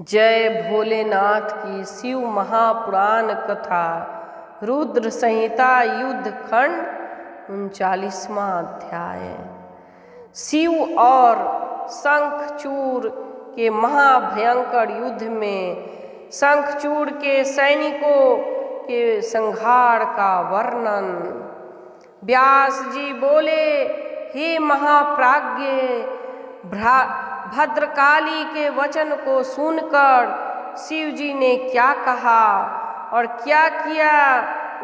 जय भोलेनाथ की शिव महापुराण कथा रुद्र संहिता युद्ध खंड 39वां अध्याय। शिव और शंखचूड़ के महाभयंकर युद्ध में शंखचूड़ के सैनिकों के संहार का वर्णन। व्यास जी बोले, हे महाप्राज्ञ, भद्रकाली के वचन को सुनकर शिव जी ने क्या कहा और क्या किया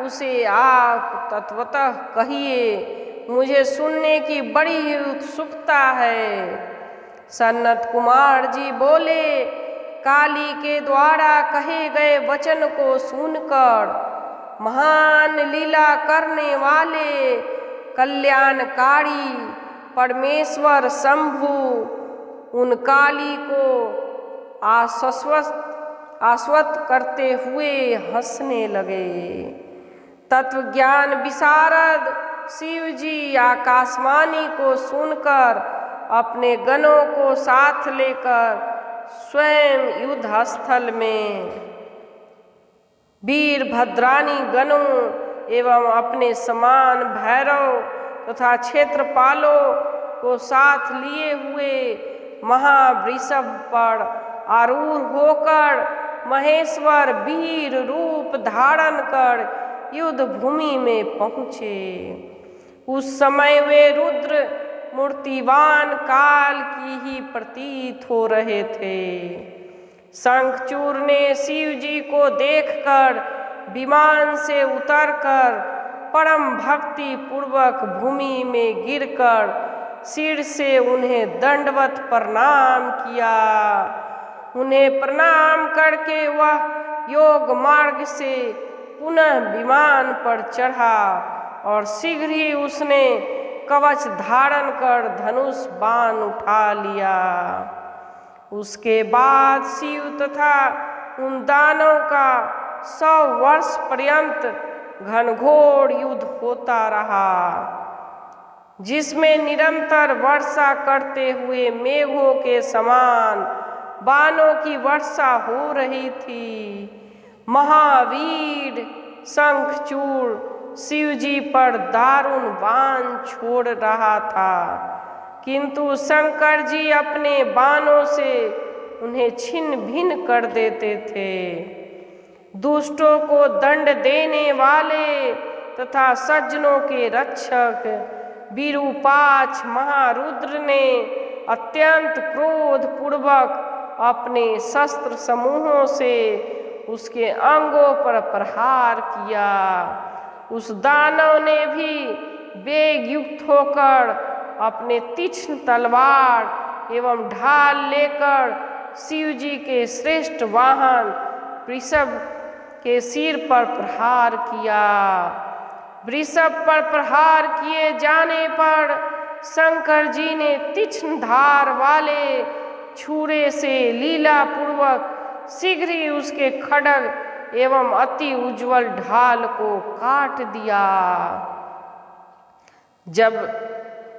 उसे आप तत्वतः कहिए, मुझे सुनने की बड़ी उत्सुकता है। सनत कुमार जी बोले, काली के द्वारा कहे गए वचन को सुनकर महान लीला करने वाले कल्याणकारी परमेश्वर शंभु उन काली को आश्वस्त करते हुए हंसने लगे। तत्वज्ञान विशारद शिव जी आकाशवाणी को सुनकर अपने गणों को साथ लेकर स्वयं युद्ध स्थल में वीरभद्रानी गणों एवं अपने समान भैरव तथा क्षेत्रपालों को साथ लिए हुए महावृषभ पर आरूढ़ होकर महेश्वर वीर रूप धारण कर युद्ध भूमि में पहुँचे। उस समय वे रुद्र मूर्तिवान काल की ही प्रतीत हो रहे थे। शंखचूड़ ने शिव जी को देखकर विमान से उतरकर परम भक्ति पूर्वक भूमि में गिरकर सिर से उन्हें दंडवत प्रणाम किया। उन्हें प्रणाम करके वह योग मार्ग से पुनः विमान पर चढ़ा और शीघ्र ही उसने कवच धारण कर धनुष बाण उठा लिया। उसके बाद शिव तथा उन दानव का 100 वर्ष पर्यंत घनघोर युद्ध होता रहा, जिसमें निरंतर वर्षा करते हुए मेघों के समान बाणों की वर्षा हो रही थी। महावीर शंखचूड़ शिव जी पर दारुण बाण छोड़ रहा था, किंतु शंकर जी अपने बाणों से उन्हें छिन्न भिन्न कर देते थे। दुष्टों को दंड देने वाले तथा सज्जनों के रक्षक विरूपाक्ष महारुद्र ने अत्यंत क्रोध पूर्वक अपने शस्त्र समूहों से उसके अंगों पर प्रहार किया। उस दानव ने भी वेग युक्त होकर अपने तीक्ष्ण तलवार एवं ढाल लेकर शिव जी के श्रेष्ठ वाहन वृषभ के सिर पर प्रहार किया। वृषभ पर प्रहार किए जाने पर शंकर जी ने तीक्ष्ण धार वाले छुरे से लीला पूर्वक शीघ्र ही उसके खड्ग एवं अति उज्जवल ढाल को काट दिया।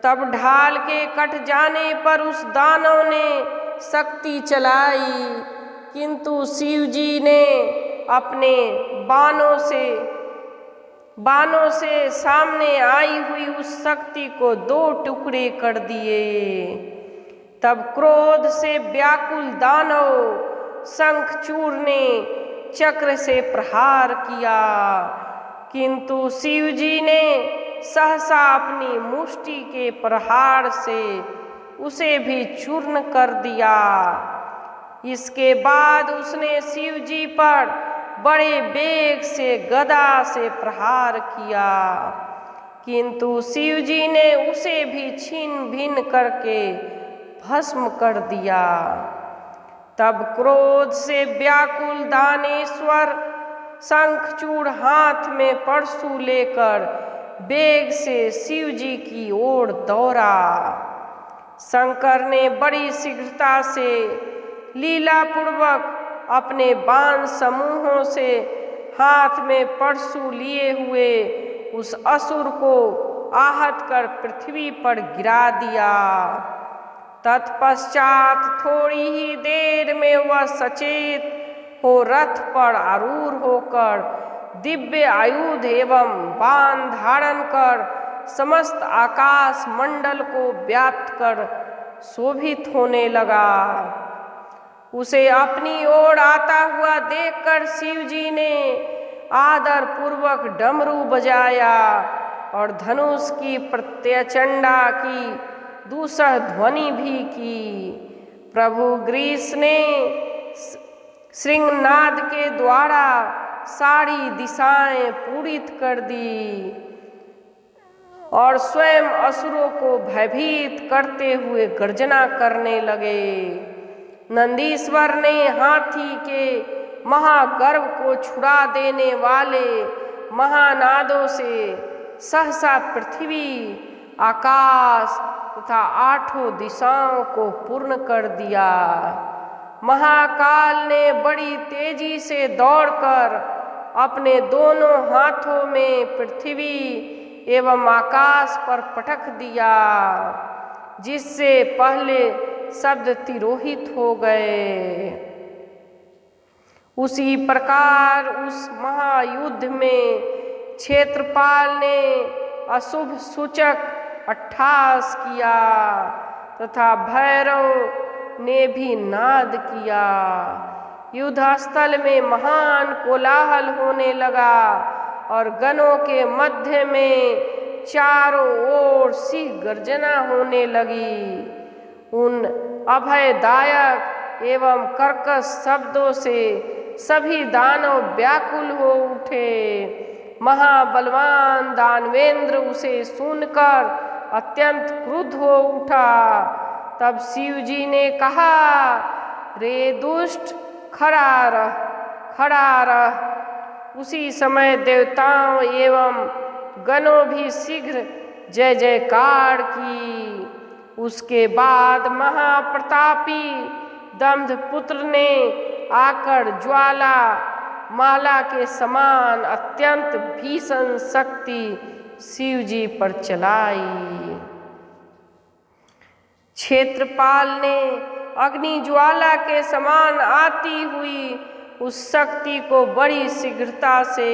तब ढाल के कट जाने पर उस दानव ने शक्ति चलाई, किंतु शिव जी ने अपने बाणों से सामने आई हुई उस शक्ति को 2 टुकड़े कर दिए। तब क्रोध से व्याकुल दानव शंखचूड़ ने चक्र से प्रहार किया, किंतु शिव जी ने सहसा अपनी मुष्टि के प्रहार से उसे भी चूर्ण कर दिया। इसके बाद उसने शिव जी पर बड़े वेग से गदा से प्रहार किया, किंतु शिव जी ने उसे भी छिन्न भिन्न करके भस्म कर दिया। तब क्रोध से व्याकुल दानेश्वर शंखचूड़ हाथ में परशु लेकर वेग से शिव जी की ओर दौड़ा। शंकर ने बड़ी शीघ्रता से लीला पूर्वक अपने बाण समूहों से हाथ में परशु लिए हुए उस असुर को आहत कर पृथ्वी पर गिरा दिया। तत्पश्चात थोड़ी ही देर में वह सचेत हो रथ पर आरूढ़ होकर दिव्य आयुध एवं बाण धारण कर समस्त आकाश मंडल को व्याप्त कर शोभित होने लगा। उसे अपनी ओर आता हुआ देखकर शिवजी ने आदर पूर्वक डमरू बजाया और धनुष की प्रत्यचंडा की दूसर ध्वनि भी की। प्रभु ग्रीस ने श्रृंगनाद के द्वारा सारी दिशाएं पूरित कर दी और स्वयं असुरों को भयभीत करते हुए गर्जना करने लगे। नंदीश्वर ने हाथी के महागर्व को छुड़ा देने वाले महानादों से सहसा पृथ्वी, आकाश तथा आठों दिशाओं को पूर्ण कर दिया। महाकाल ने बड़ी तेजी से दौड़कर अपने दोनों हाथों में पृथ्वी एवं आकाश पर पटक दिया, जिससे पहले शब्द तिरोहित हो गए। उसी प्रकार उस महायुद्ध में क्षेत्रपाल ने अशुभ सूचक अट्ठास किया तथा भैरव ने भी नाद किया। युद्ध स्थल में महान कोलाहल होने लगा और गणों के मध्य में चारों ओर सिंह गर्जना होने लगी। उन अभयदायक एवं कर्कश शब्दों से सभी दानव व्याकुल हो उठे। महाबलवान दानवेंद्र उसे सुनकर अत्यंत क्रुद्ध हो उठा। तब शिवजी ने कहा, रे दुष्ट, खड़ा रह, खड़ा रह। उसी समय देवताओं एवं गणों भी शीघ्र जय जयकार की। उसके बाद महाप्रतापी दंभपुत्र ने आकर ज्वाला माला के समान अत्यंत भीषण शक्ति शिवजी पर चलाई। क्षेत्रपाल ने अग्नि ज्वाला के समान आती हुई उस शक्ति को बड़ी शीघ्रता से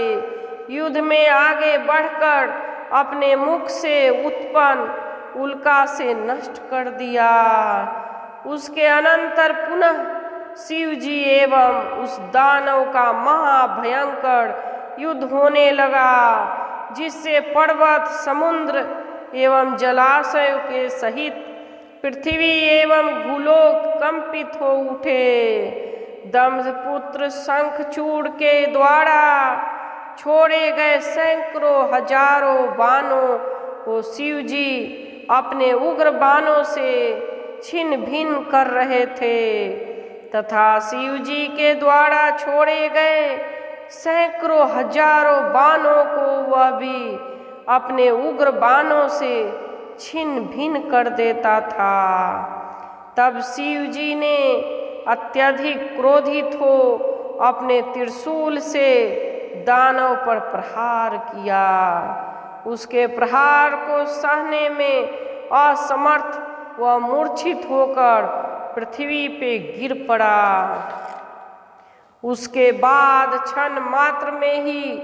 युद्ध में आगे बढ़कर अपने मुख से उत्पन्न उल्का से नष्ट कर दिया। उसके अनंतर पुनः शिवजी एवं उस दानव का महाभयंकर युद्ध होने लगा, जिससे पर्वत, समुद्र एवं जलाशयों के सहित पृथ्वी एवं भूलोक कंपित हो उठे। दंभपुत्र शंखचूड़ के द्वारा छोड़े गए सैकड़ों हजारों बाणों को शिवजी अपने उग्र बाणों से छिन्न भिन्न कर रहे थे तथा शिवजी के द्वारा छोड़े गए सैकड़ों हजारों बाणों को वह भी अपने उग्र बाणों से छिन्न भिन्न कर देता था। तब शिवजी ने अत्यधिक क्रोधित हो अपने त्रिशूल से दानव पर प्रहार किया। उसके प्रहार को सहने में असमर्थ वह मूर्छित होकर पृथ्वी पे गिर पड़ा। उसके बाद क्षण मात्र में ही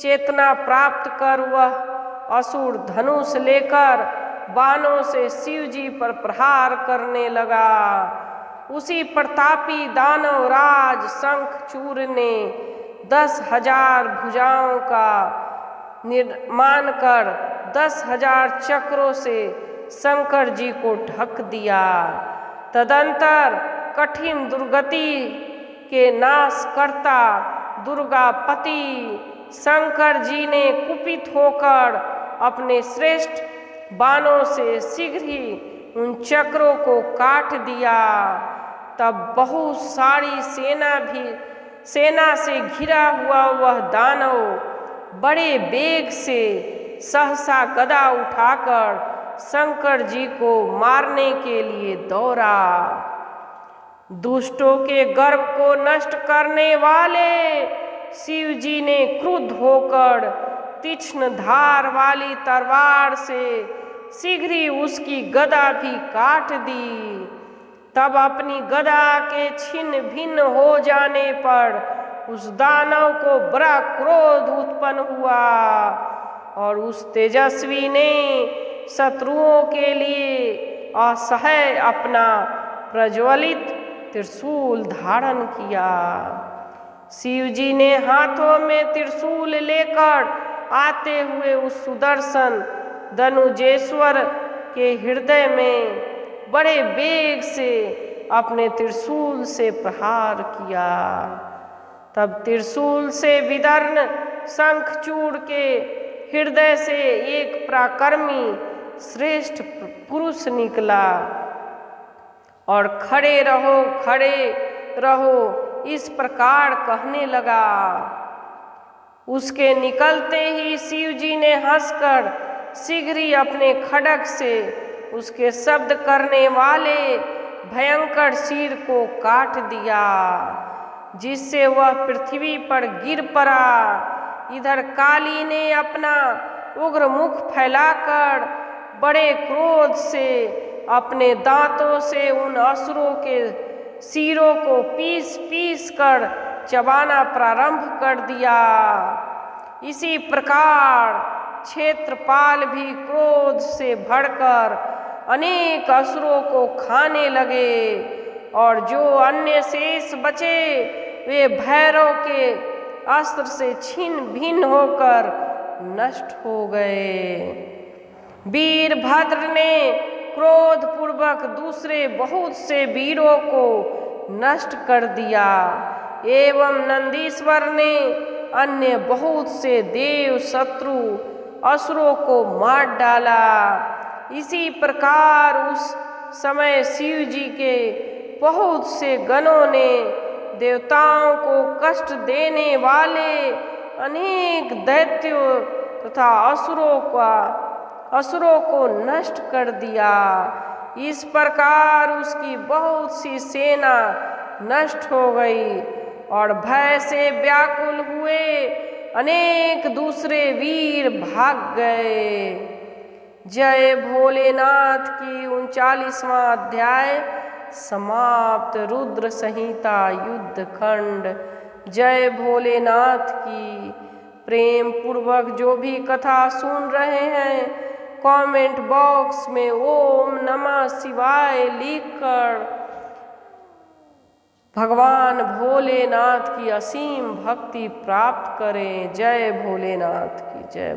चेतना प्राप्त कर वह असुर धनुष लेकर बाणों से शिवजी पर प्रहार करने लगा। उसी प्रतापी दानव राज शंखचूड़ ने 10,000 भुजाओं का निर्माण कर 10,000 चक्रों से शंकर जी को ढक दिया। तदंतर कठिन दुर्गति के नाशकर्ता दुर्गापति शंकर जी ने कुपित होकर अपने श्रेष्ठ बाणों से शीघ्र ही उन चक्रों को काट दिया। तब बहुत सारी सेना से घिरा हुआ वह दानव बड़े वेग से सहसा गदा उठाकर शंकर जी को मारने के लिए दौड़ा। दुष्टों के गर्व को नष्ट करने वाले शिवजी ने क्रुद्ध होकर तीक्ष्ण धार वाली तलवार से शीघ्र ही उसकी गदा भी काट दी। तब अपनी गदा के छिन्न भिन्न हो जाने पर उस दानव को बड़ा क्रोध उत्पन्न हुआ और उस तेजस्वी ने शत्रुओं के लिए असह्य अपना प्रज्वलित त्रिशूल धारण किया। शिव जी ने हाथों में त्रिशूल लेकर आते हुए उस सुदर्शन धनुजेश्वर के हृदय में बड़े वेग से अपने त्रिशूल से प्रहार किया। तब त्रिशूल से विदर्न शंखचूड़ के हृदय से एक पराक्रमी श्रेष्ठ पुरुष निकला और खड़े रहो इस प्रकार कहने लगा। उसके निकलते ही शिव जी ने हंसकर शीघ्र ही अपने खड्ग से उसके शब्द करने वाले भयंकर सिर को काट दिया, जिससे वह पृथ्वी पर गिर पड़ा। इधर काली ने अपना उग्र मुख फैलाकर बड़े क्रोध से अपने दांतों से उन असुरों के सिरों को पीस पीस कर चबाना प्रारंभ कर दिया। इसी प्रकार क्षेत्रपाल भी क्रोध से भड़कर अनेक असुरों को खाने लगे और जो अन्य शेष बचे वे भैरव के अस्त्र से छिन्न भिन्न होकर नष्ट हो गए। वीरभद्र ने क्रोध पूर्वक दूसरे बहुत से वीरों को नष्ट कर दिया एवं नंदीश्वर ने अन्य बहुत से देव शत्रु असुरों को मार डाला। इसी प्रकार उस समय शिव जी के बहुत से गणों ने देवताओं को कष्ट देने वाले अनेक दैत्यों तथा असुरों को नष्ट कर दिया। इस प्रकार उसकी बहुत सी सेना नष्ट हो गई और भय से व्याकुल हुए अनेक दूसरे वीर भाग गए। जय भोलेनाथ की 39वां अध्याय समाप्त। रुद्र संहिता युद्ध खंड। जय भोलेनाथ की। प्रेम पूर्वक जो भी कथा सुन रहे हैं कमेंट बॉक्स में ओम नमः शिवाय लिखकर भगवान भोलेनाथ की असीम भक्ति प्राप्त करें। जय भोलेनाथ की जय।